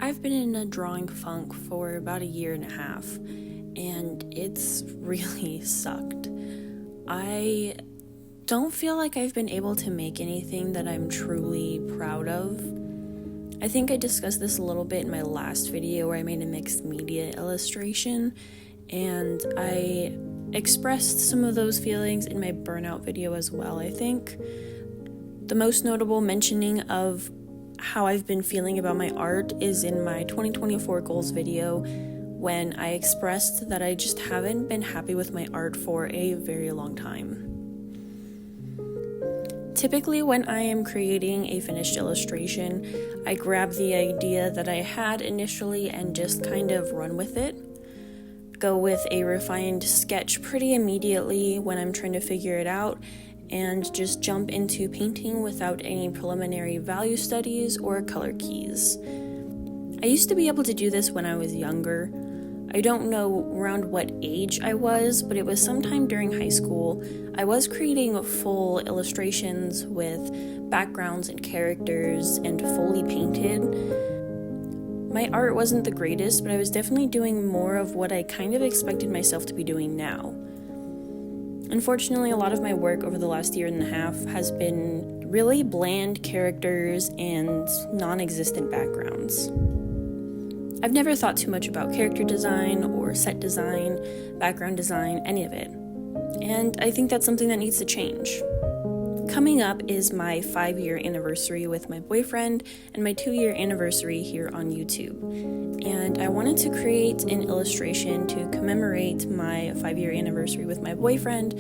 I've been in a drawing funk for about a year and a half, and it's really sucked. I don't feel like I've been able to make anything that I'm truly proud of. I think I discussed this a little bit in my last video where I made a mixed media illustration, and I expressed some of those feelings in my burnout video as well, I think. The most notable mentioning of how I've been feeling about my art is in my 2024 goals video, when I expressed that I just haven't been happy with my art for a very long time. Typically, when I am creating a finished illustration, I grab the idea that I had initially and just kind of run with it. Go with a refined sketch pretty immediately when I'm trying to figure it out, and just jump into painting without any preliminary value studies or color keys. I used to be able to do this when I was younger. I don't know around what age I was, but it was sometime during high school. I was creating full illustrations with backgrounds and characters and fully painted. My art wasn't the greatest, but I was definitely doing more of what I kind of expected myself to be doing now. Unfortunately, a lot of my work over the last year and a half has been really bland characters and non-existent backgrounds. I've never thought too much about character design or set design, background design, any of it. And I think that's something that needs to change. Coming up is my 5-year anniversary with my boyfriend and my 2-year anniversary here on YouTube. And I wanted to create an illustration to commemorate my 5-year anniversary with my boyfriend,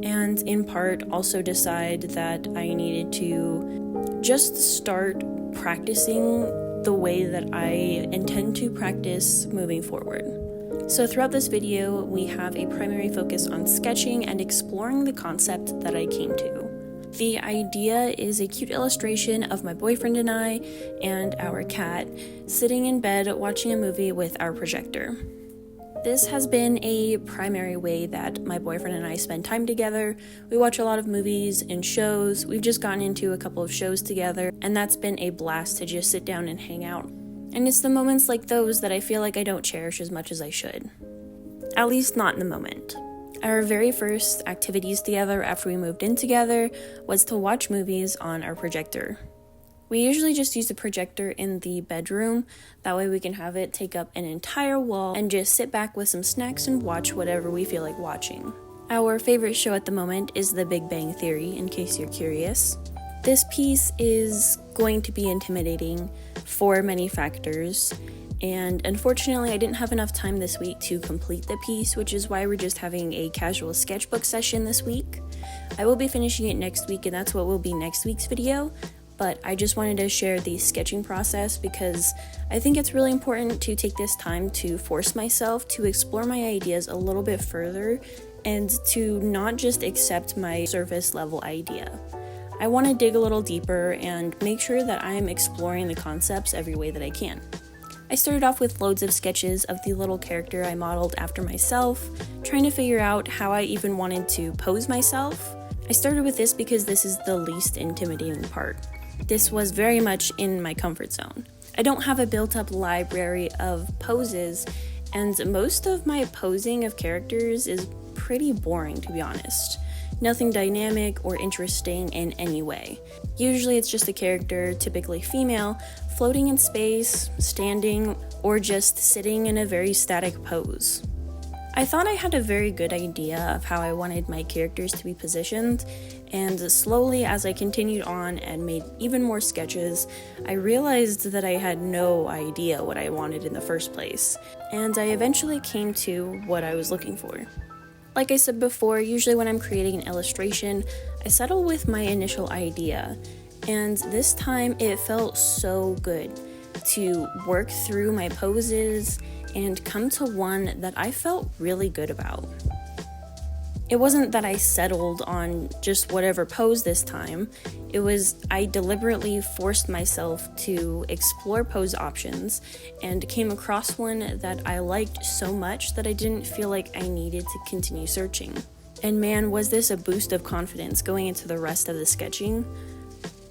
and in part also decide that I needed to just start practicing the way that I intend to practice moving forward. So throughout this video, we have a primary focus on sketching and exploring the concept that I came to. The idea is a cute illustration of my boyfriend and I and our cat sitting in bed watching a movie with our projector. This has been a primary way that my boyfriend and I spend time together. We watch a lot of movies and shows. We've just gotten into a couple of shows together, and that's been a blast to just sit down and hang out. And it's the moments like those that I feel like I don't cherish as much as I should. At least not in the moment. Our very first activities together after we moved in together was to watch movies on our projector. We usually just use the projector in the bedroom, that way we can have it take up an entire wall and just sit back with some snacks and watch whatever we feel like watching. Our favorite show at the moment is The Big Bang Theory, in case you're curious. This piece is going to be intimidating for many factors, and unfortunately I didn't have enough time this week to complete the piece, which is why we're just having a casual sketchbook session this week. I will be finishing it next week, and that's what will be next week's video, but I just wanted to share the sketching process because I think it's really important to take this time to force myself to explore my ideas a little bit further and to not just accept my surface level idea. I want to dig a little deeper and make sure that I am exploring the concepts every way that I can. I started off with loads of sketches of the little character I modeled after myself, trying to figure out how I even wanted to pose myself. I started with this because this is the least intimidating part. This was very much in my comfort zone. I don't have a built-up library of poses, and most of my posing of characters is pretty boring, to be honest. Nothing dynamic or interesting in any way. Usually it's just a character, typically female, floating in space, standing, or just sitting in a very static pose. I thought I had a very good idea of how I wanted my characters to be positioned, and slowly as I continued on and made even more sketches, I realized that I had no idea what I wanted in the first place, and I eventually came to what I was looking for. Like I said before, usually when I'm creating an illustration, I settle with my initial idea, and this time it felt so good to work through my poses and come to one that I felt really good about. It wasn't that I settled on just whatever pose this time, it was I deliberately forced myself to explore pose options and came across one that I liked so much that I didn't feel like I needed to continue searching. And man, was this a boost of confidence going into the rest of the sketching.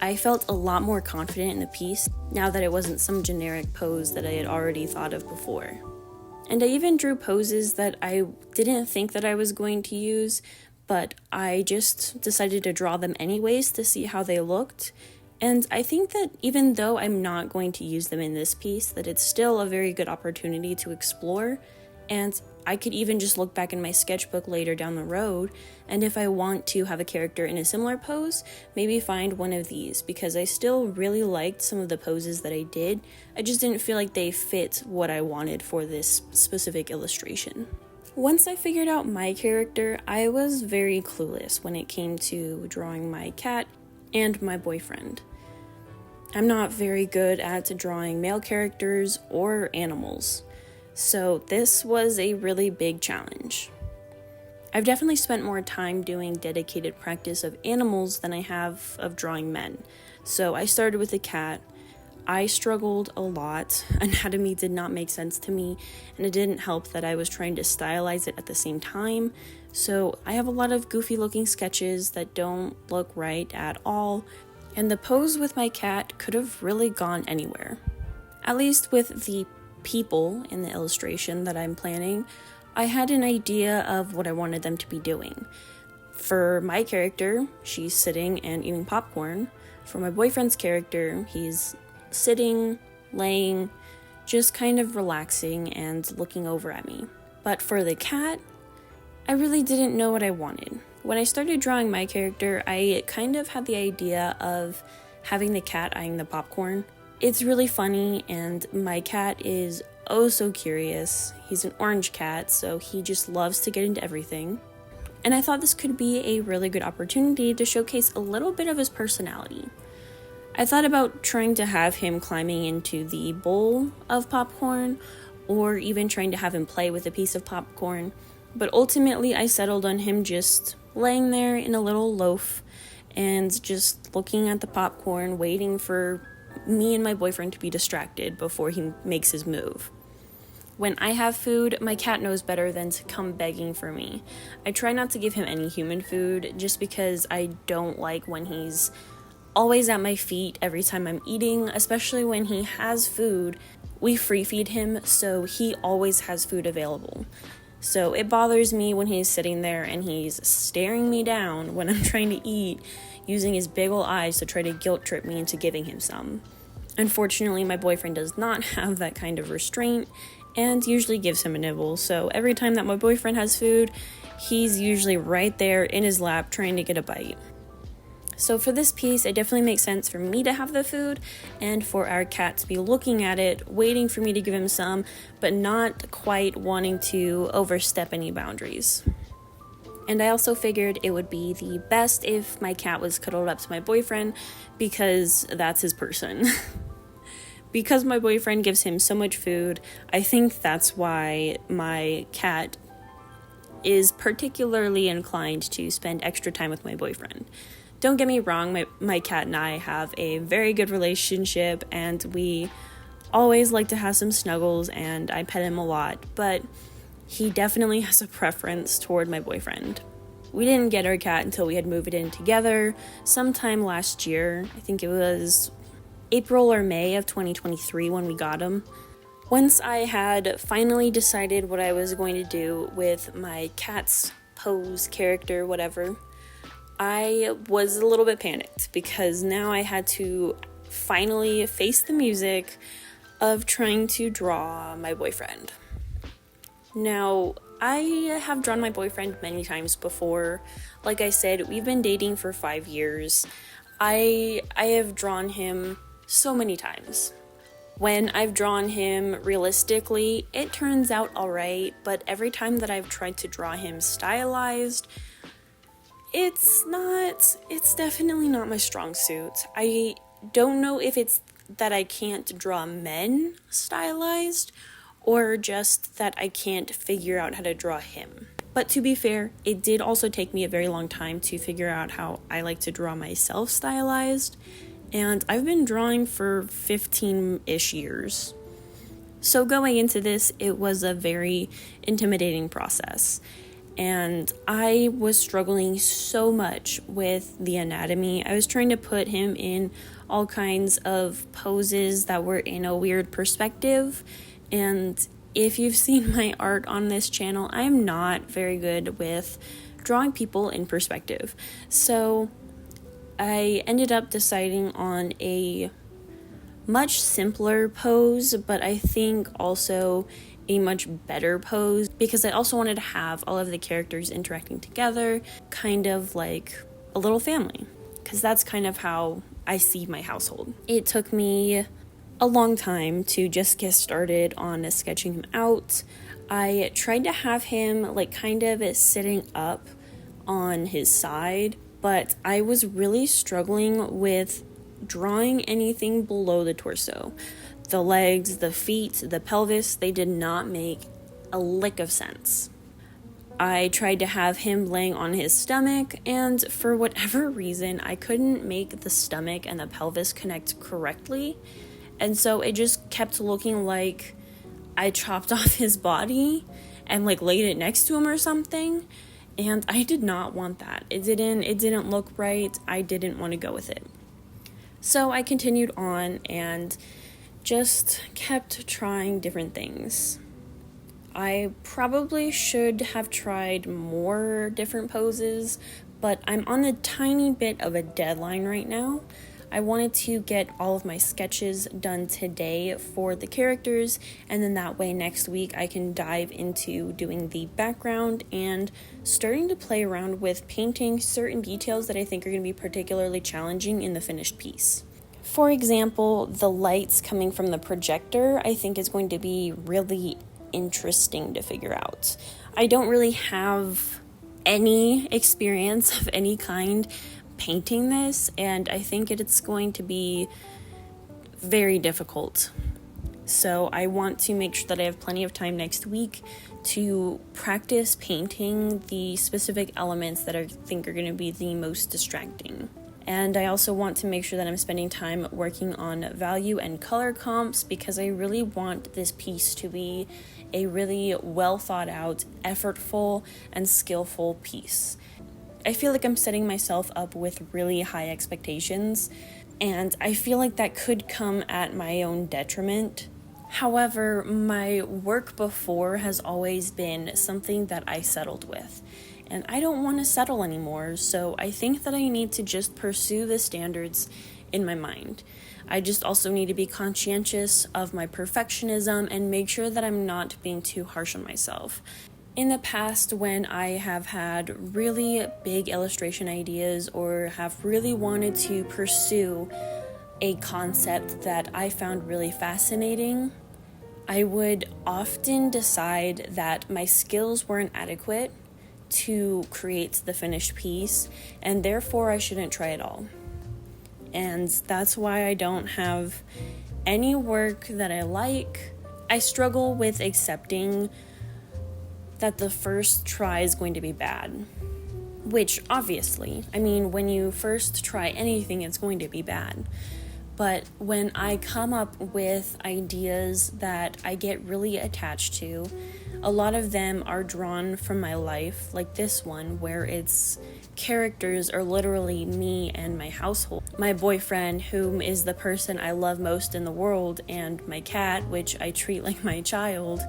I felt a lot more confident in the piece now that it wasn't some generic pose that I had already thought of before. And I even drew poses that I didn't think that I was going to use, but I just decided to draw them anyways to see how they looked. And I think that even though I'm not going to use them in this piece, that it's still a very good opportunity to explore. And I could even just look back in my sketchbook later down the road, and if I want to have a character in a similar pose, maybe find one of these, because I still really liked some of the poses that I did. I just didn't feel like they fit what I wanted for this specific illustration. Once I figured out my character, I was very clueless when it came to drawing my cat and my boyfriend. I'm not very good at drawing male characters or animals, so this was a really big challenge. I've definitely spent more time doing dedicated practice of animals than I have of drawing men. So I started with a cat. I struggled a lot. Anatomy did not make sense to me, and it didn't help that I was trying to stylize it at the same time. So I have a lot of goofy looking sketches that don't look right at all, and the pose with my cat could have really gone anywhere. At least with the people in the illustration that I'm planning, I had an idea of what I wanted them to be doing. For my character, she's sitting and eating popcorn. For my boyfriend's character, he's sitting, laying, just kind of relaxing and looking over at me. But for the cat, I really didn't know what I wanted. When I started drawing my character, I kind of had the idea of having the cat eyeing the popcorn. It's really funny, and my cat is oh so curious. He's an orange cat, so he just loves to get into everything. And I thought this could be a really good opportunity to showcase a little bit of his personality. I thought about trying to have him climbing into the bowl of popcorn, or even trying to have him play with a piece of popcorn, but ultimately I settled on him just laying there in a little loaf and just looking at the popcorn, waiting for me and my boyfriend to be distracted before he makes his move. When I have food, my cat knows better than to come begging for me. I try not to give him any human food just because I don't like when he's always at my feet every time I'm eating, especially when he has food. We free feed him, so he always has food available. So it bothers me when he's sitting there and he's staring me down when I'm trying to eat, using his big ol' eyes to try to guilt trip me into giving him some. Unfortunately, my boyfriend does not have that kind of restraint and usually gives him a nibble, so every time that my boyfriend has food, he's usually right there in his lap trying to get a bite. So for this piece, it definitely makes sense for me to have the food and for our cat to be looking at it, waiting for me to give him some, but not quite wanting to overstep any boundaries. And I also figured it would be the best if my cat was cuddled up to my boyfriend, because that's his person. Because my boyfriend gives him so much food, I think that's why my cat is particularly inclined to spend extra time with my boyfriend. Don't get me wrong, my cat and I have a very good relationship, and we always like to have some snuggles, and I pet him a lot, but he definitely has a preference toward my boyfriend. We didn't get our cat until we had moved in together sometime last year. I think it was April or May of 2023 when we got him. Once I had finally decided what I was going to do with my cat's pose, character, whatever, I was a little bit panicked because now I had to finally face the music of trying to draw my boyfriend. Now, I have drawn my boyfriend many times before. Like I said, we've been dating for 5 years. I have drawn him so many times. When I've drawn him realistically, it turns out alright, but every time that I've tried to draw him stylized, it's definitely not my strong suit. I don't know if it's that I can't draw men stylized, or just that I can't figure out how to draw him. But to be fair, it did also take me a very long time to figure out how I like to draw myself stylized, and I've been drawing for 15-ish years. So going into this, it was a very intimidating process. and I was struggling so much with the anatomy. I was trying to put him in all kinds of poses that were in a weird perspective, and if you've seen my art on this channel, I'm not very good with drawing people in perspective. So I ended up deciding on a much simpler pose, but I think also a much better pose, because I also wanted to have all of the characters interacting together, kind of like a little family, because that's kind of how I see my household. It took me a long time to just get started on sketching him out. I tried to have him like kind of sitting up on his side, but I was really struggling with drawing anything below the torso. The legs, the feet, the pelvis, they did not make a lick of sense. I tried to have him laying on his stomach, and for whatever reason, I couldn't make the stomach and the pelvis connect correctly. And so it just kept looking like I chopped off his body and like laid it next to him or something. And I did not want that. It didn't look right. I didn't want to go with it. So I continued on and just kept trying different things. I probably should have tried more different poses, but I'm on a tiny bit of a deadline right now. I wanted to get all of my sketches done today for the characters, and then that way next week I can dive into doing the background and starting to play around with painting certain details that I think are going to be particularly challenging in the finished piece. For example, the lights coming from the projector I think is going to be really interesting to figure out. I don't really have any experience of any kind painting this, and I think it's going to be very difficult. So I want to make sure that I have plenty of time next week to practice painting the specific elements that I think are going to be the most distracting. And I also want to make sure that I'm spending time working on value and color comps, because I really want this piece to be a really well thought out, effortful, and skillful piece. I feel like I'm setting myself up with really high expectations, and I feel like that could come at my own detriment. However, my work before has always been something that I settled with, and I don't want to settle anymore, so I think that I need to just pursue the standards in my mind. I just also need to be conscientious of my perfectionism and make sure that I'm not being too harsh on myself. In the past, when I have had really big illustration ideas or have really wanted to pursue a concept that I found really fascinating, I would often decide that my skills weren't adequate to create the finished piece, and therefore I shouldn't try at all. And that's why I don't have any work that I like. I struggle with accepting that the first try is going to be bad, which obviously, I mean, when you first try anything, it's going to be bad. But when I come up with ideas that I get really attached to, a lot of them are drawn from my life, like this one, where its characters are literally me and my household. My boyfriend, whom is the person I love most in the world, and my cat, which I treat like my child.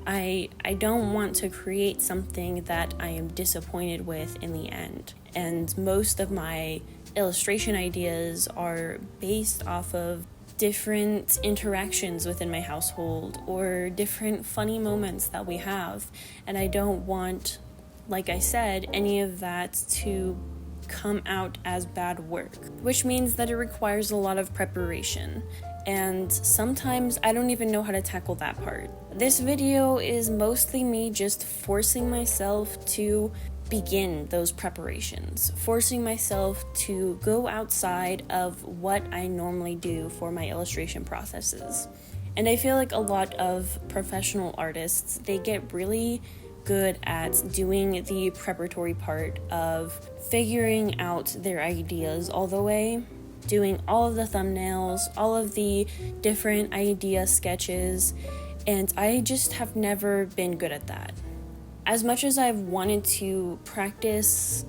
I don't want to create something that I am disappointed with in the end. And most of my illustration ideas are based off of different interactions within my household or different funny moments that we have. And I don't want, like I said, any of that to come out as bad work, which means that it requires a lot of preparation. And sometimes I don't even know how to tackle that part. This video is mostly me just forcing myself to begin those preparations, forcing myself to go outside of what I normally do for my illustration processes. And I feel like a lot of professional artists, they get really good at doing the preparatory part of figuring out their ideas all the way, doing all of the thumbnails, all of the different idea sketches, and I just have never been good at that. As much as I've wanted to practice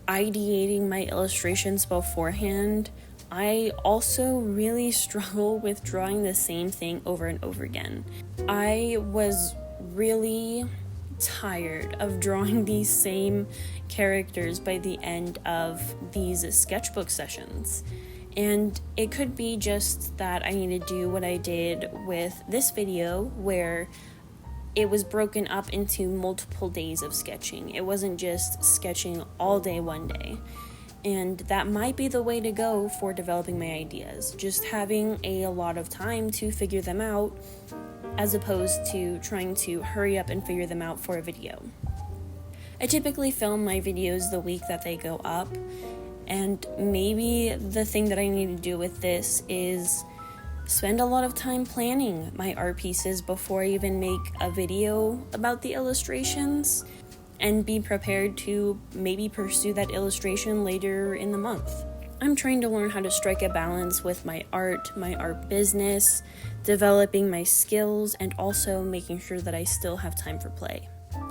ideating my illustrations beforehand, I also really struggle with drawing the same thing over and over again. I was really tired of drawing these same characters by the end of these sketchbook sessions. And it could be just that I need to do what I did with this video, where it was broken up into multiple days of sketching. It wasn't just sketching all day one day. And that might be the way to go for developing my ideas, just having a lot of time to figure them out, as opposed to trying to hurry up and figure them out for a video. I typically film my videos the week that they go up, and maybe the thing that I need to do with this is spend a lot of time planning my art pieces before I even make a video about the illustrations, and be prepared to maybe pursue that illustration later in the month. I'm trying to learn how to strike a balance with my art business, developing my skills, and also making sure that I still have time for play.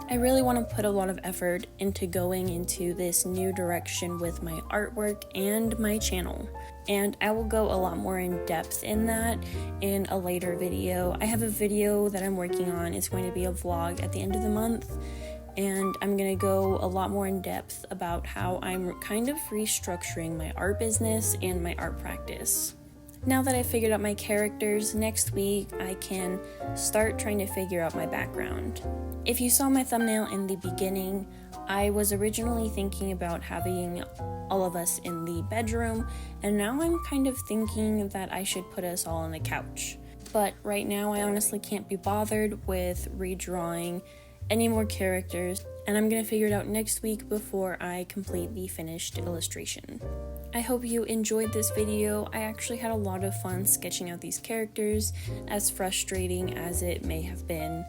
I really want to put a lot of effort into going into this new direction with my artwork and my channel. And I will go a lot more in depth in that in a later video. I have a video that I'm working on. It's going to be a vlog at the end of the month. And I'm going to go a lot more in depth about how I'm kind of restructuring my art business and my art practice. Now that I've figured out my characters, next week I can start trying to figure out my background. If you saw my thumbnail in the beginning, I was originally thinking about having all of us in the bedroom, and now I'm kind of thinking that I should put us all on the couch. But right now I honestly can't be bothered with redrawing any more characters, and I'm gonna figure it out next week before I complete the finished illustration. I hope you enjoyed this video. I actually had a lot of fun sketching out these characters, as frustrating as it may have been.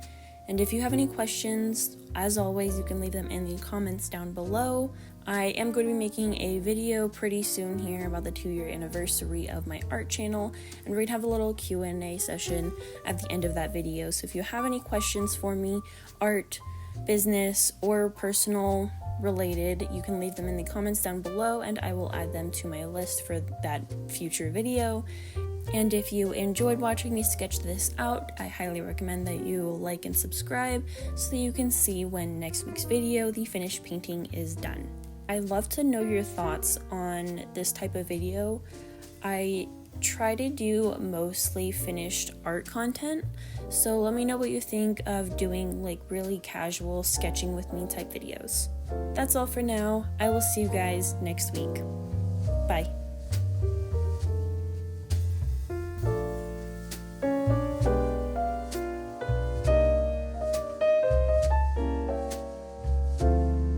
And if you have any questions, as always, you can leave them in the comments down below. I am going to be making a video pretty soon here about the 2-year anniversary of my art channel, and we're going to have a little Q&A session at the end of that video. So if you have any questions for me, art, business, or personal related, you can leave them in the comments down below, and I will add them to my list for that future video. And if you enjoyed watching me sketch this out, I highly recommend that you like and subscribe so that you can see when next week's video the finished painting is done. I'd love to know your thoughts on this type of video. I try to do mostly finished art content, so let me know what you think of doing like really casual sketching with me type videos. That's all for now. I will see you guys next week. Bye.